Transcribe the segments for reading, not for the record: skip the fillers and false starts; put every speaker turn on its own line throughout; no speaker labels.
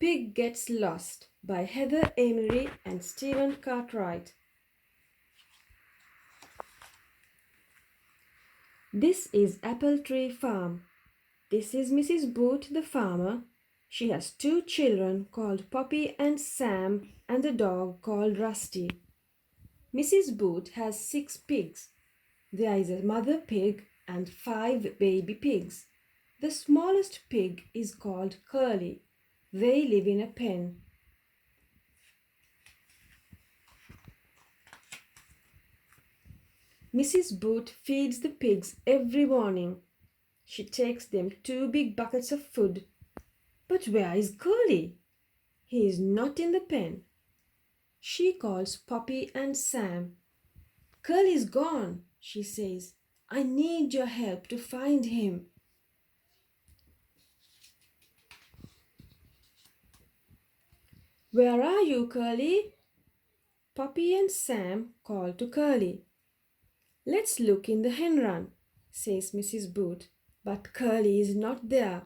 Pig Gets Lost by Heather Amery and Stephen Cartwright. This is Apple Tree Farm. This is Mrs. Boot the farmer. She has 2 children called Poppy and Sam and a dog called Rusty. Mrs. Boot has 6 pigs. There is a mother pig and 5 baby pigs. The smallest pig is called Curly. They live in a pen. Mrs. Boot feeds the pigs every morning. She takes them 2 big buckets of food. But where is Curly? He is not in the pen. She calls Poppy and Sam. Curly's gone, she says. I need your help to find him. Where are you, Curly? Poppy and Sam call to Curly. Let's look in the hen run, says Mrs. Boot, but Curly is not there.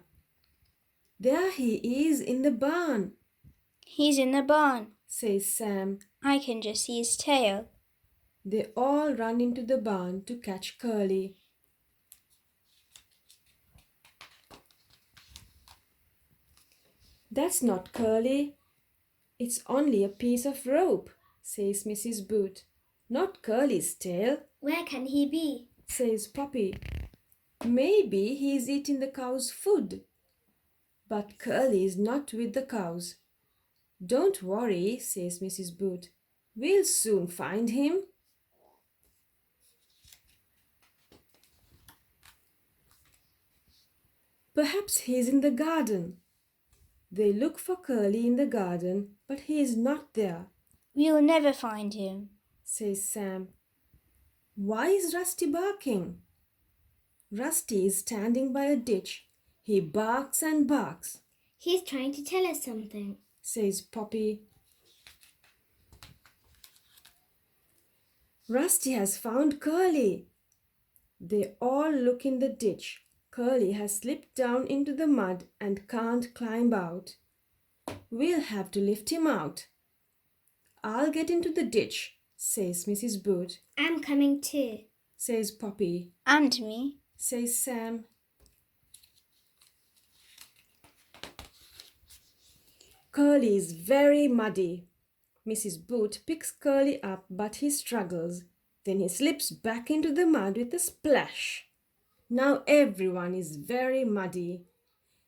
There he is in the barn.
He's in the barn,
says Sam.
I can just see his tail.
They all run into the barn to catch Curly. That's not Curly. It's only a piece of rope, says Mrs. Boot. Not Curly's tail.
Where can he be?
Says Poppy. Maybe he's eating the cow's food. But Curly is not with the cows. Don't worry, says Mrs. Boot. We'll soon find him. Perhaps he's in the garden. They look for Curly in the garden, but he is not there.
We'll never find him,
says Sam. Why is Rusty barking? Rusty is standing by a ditch. He barks and barks.
He's trying to tell us something,
says Poppy. Rusty has found Curly. They all look in the ditch. Curly has slipped down into the mud and can't climb out. We'll have to lift him out. I'll get into the ditch, says Mrs. Boot.
I'm coming too,
says Poppy.
And me,
says Sam. Curly is very muddy. Mrs. Boot picks Curly up, but he struggles. Then he slips back into the mud with a splash. Now everyone is very muddy.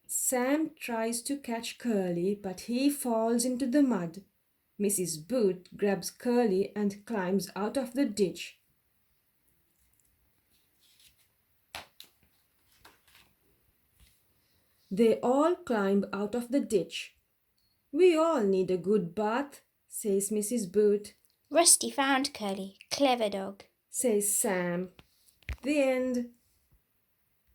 Sam tries to catch Curly, but he falls into the mud. Mrs. Boot grabs Curly and climbs out of the ditch. They all climb out of the ditch. We all need a good bath, says Mrs. Boot.
Rusty found Curly. Clever dog,
says Sam. The end.